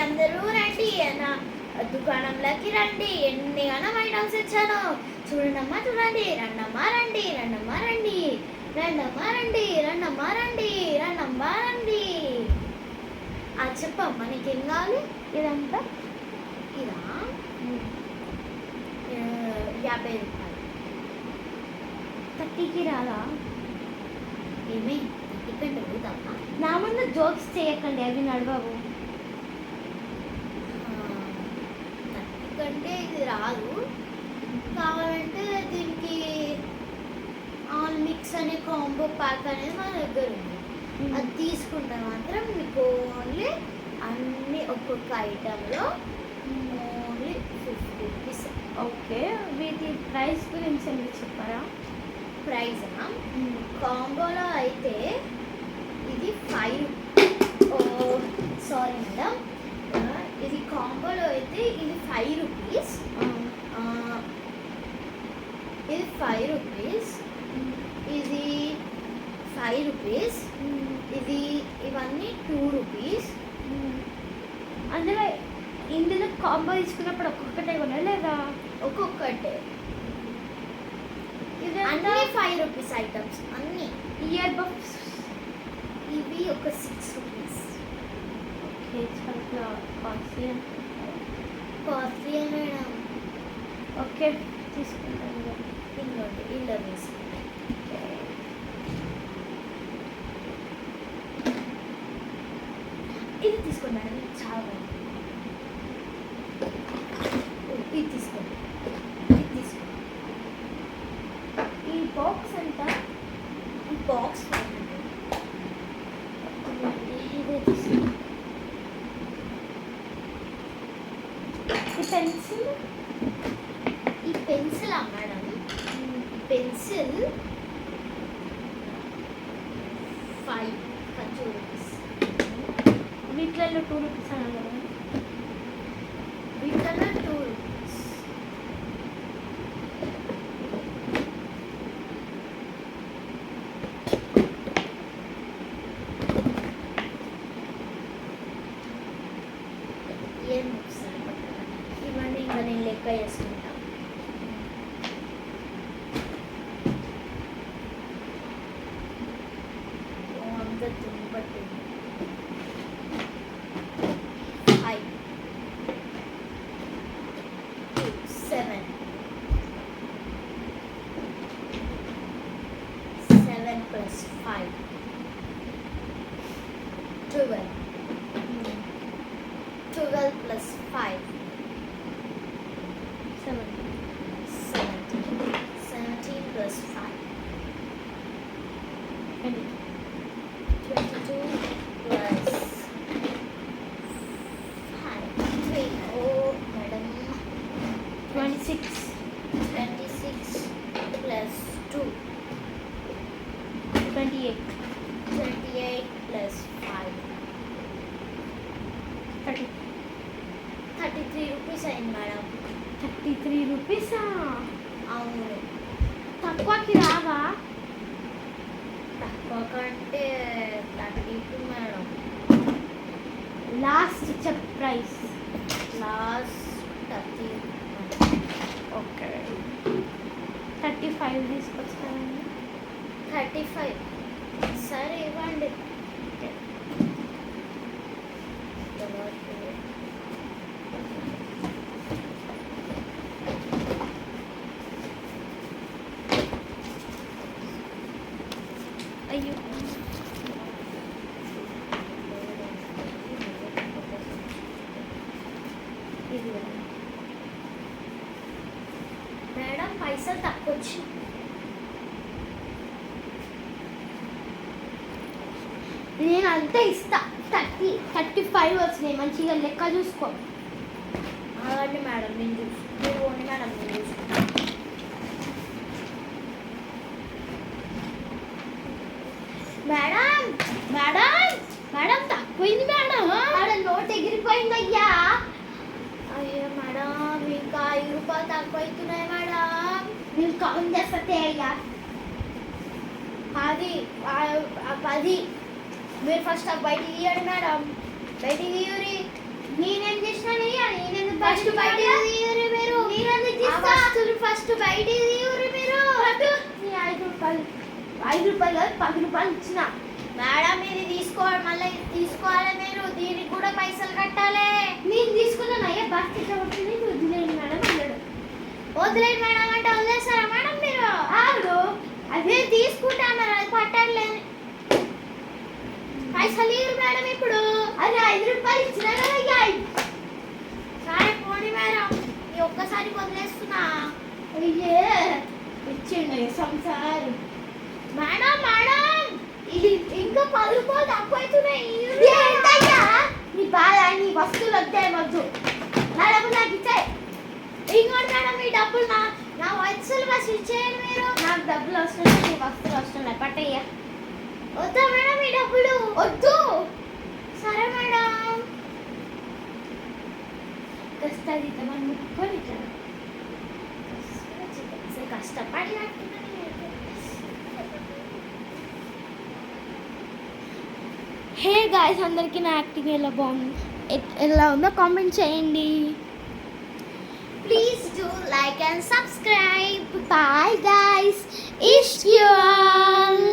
అందరూ రండి నా దుకాణంలోకి రండి, ఎన్ని గణం ఐటమ్స్ ఇచ్చాను చూడండమ్మా, చూడండి, రండమ్మా రండి, రండమ్మా రండి, రండమ్మా రండి, రండమ్మా రండి, రండమ్మా రండి. చెప్పమ్మా నీకేం కావాలి? ఇదంతా ఇదా 50 రూపాయలు. 30కి రాదా? ఏమే ఇక్కడ అడుగుతామా? నా ముందు జోక్స్ చేయకండి, అవి నడవవు. 30 కంటే ఇది రాదు. కావాలంటే దీనికి ఆల్ మిక్స్ అనే కాంబో ప్యాక్ అనేది మన దగ్గర ఉంది. అది తీసుకుంటే మాత్రం మీకు ఓన్లీ అన్ని ఒక్కొక్క ఐటెంలో ఓన్లీ 50 రూపీస్. ఓకే, వీటి ప్రైస్ గురించి ఎందుకు చెప్పారా? ప్రైజ్ కాంబోలో అయితే ఇది 5. సారీ మేడం, ఇది కాంబోలో అయితే ఇది 5 రూపీస్. ఇది 5 రూపీస్, ఇది 5 రూపీస్, ఇది ఇవన్నీ 2 రూపీస్. అందులో ఇందులో కాంబో తీసుకున్నప్పుడు ఒక్కొక్కటే కొన్నా లేదా? ఒక్కొక్కటే. ఇది అన్నీ 5 రూపీస్ ఐటమ్స్ అన్నీ. ఇయర్ బడ్స్ ఇవి ఒక 6 రూపీస్. ఓకే, చాలా కాస్ట్లీ. Costly madam. ఓకే, తీసుకుంటాను. ఇలా వేసి ఇది తీసుకోండి మేడం, ఇది చాలా బాగుంది. ఇది తీసుకోండి, ఇది తీసుకోండి. ఈ బాక్స్ ఎంత? ఈ బాక్స్ ఇదే తీసుకోండి. ఈ పెన్సిల్, ఈ పెన్సిల్ మేడం, పెన్సిల్ 5 రూపీస్. వీటిలలో 2 రూపీస్ అన్నారు. వీటిలో 2 రూపీస్. ఏం ఇవన్నీ ఇంకా నేను లెక్క చేసుకుంటా. అంత తుమ్ముపట్టింది. 5, 7, 7 plus 5, 12, 12 plus 5, 17. 17 plus 5, 20. 22 plus 5, 3. Oh, madam. 26. 26 plus 2, 28. 28 plus 5, 30. 33 rupees అయింది మేడం. 33 రూపీసా? అవును. తక్కువకి రావా? తక్కువ కంటే 32 మేడం. లాస్ట్ చెప్ ప్రైస్. లాస్ట్ 30. ఓకే, 35 తీసుకొస్తానండి. 35 సరే ఇవ్వండి. అయ్యో, ఇది మేడం పైసలు తక్కువ వచ్చి. నేను అంతా ఇస్తా. 35 వచ్చినాయి, మంచిగా లెక్క చూసుకో. అలాంటి మేడం నేను చూసుకుంటాను. ఓన్లీ మేడం నేను చూసుకుంటాను. మేడం మేడం మేడం తక్కువైంది మేడం. మేడం నోట్ ఎగిరిపోయిందయ్యా. అయ్యో మేడం ఇంకా 5 రూపాయలు తక్కువ అవుతున్నాయి మేడం. నేను కౌంట్ చేస్తే అయ్యా. 10 మీరు ఫస్ట్ బయటికి తీయండి మేడం, బయటికి తీయరి. నేనే ఫస్ట్ బయట తీయరు మీరు ఫస్ట్ బయట తీయరు మీరు నీ 5 రూపాయలు 10 రూపాయలు ఇచ్చిన. మేడం ఇది తీసుకోవాలి, మళ్ళీ తీసుకోవాలి మీరు, దీనికి కూడా పైసలు కట్టాలి. నేను తీసుకున్నాను అయ్యా బస్ ఇట్లా ఉంటుంది వదిలేయండి మేడం అన్నాడు. వదిలేదు మేడం అంటే వదిలేస్తారా మేడం మీరు? ఆడు అదే తీసుకుంటాను అది పట్టలేదు, పైసలు ఇవ్వరు మేడం ఇప్పుడు. అది 5 రూపాయలు ఇచ్చినా కదా అయ్యా. సరే పోనీ మేడం, ఈ ఒక్కసారి వదిలేస్తున్నా. అయ్యే ఇచ్చిండు సంసారం. మేడం మేడం ఇంకా 10 రూపాయలు తక్కువ అవుతున్నాయి. ఏంటయ్యా నీ బాధ, నీ వస్తువులు వద్దాయి వద్దు, నా డబ్బులు నాకు ఇచ్చాయి. ఇంకోటి మేడం మీ డబ్బులు నా వయసులు బస్ ఇచ్చేయండి మీరు. నాకు డబ్బులు వస్తున్నాయి, నీ వస్తువులు వస్తున్నాయి, పట్టయ్యా. వద్దా మేడం మీ డబ్బులు? వద్దు. సరే మేడం. కష్టాలు మనం ముట్టుకొని కష్టపడి హే గాయ్స్, అందరికీ నా యాక్టింగ్ ఎలా బాగుంది, ఎలా ఉందో కామెంట్ చేయండి. Please do like and subscribe. Bye guys, ఇష్క్ యూ ఆల్.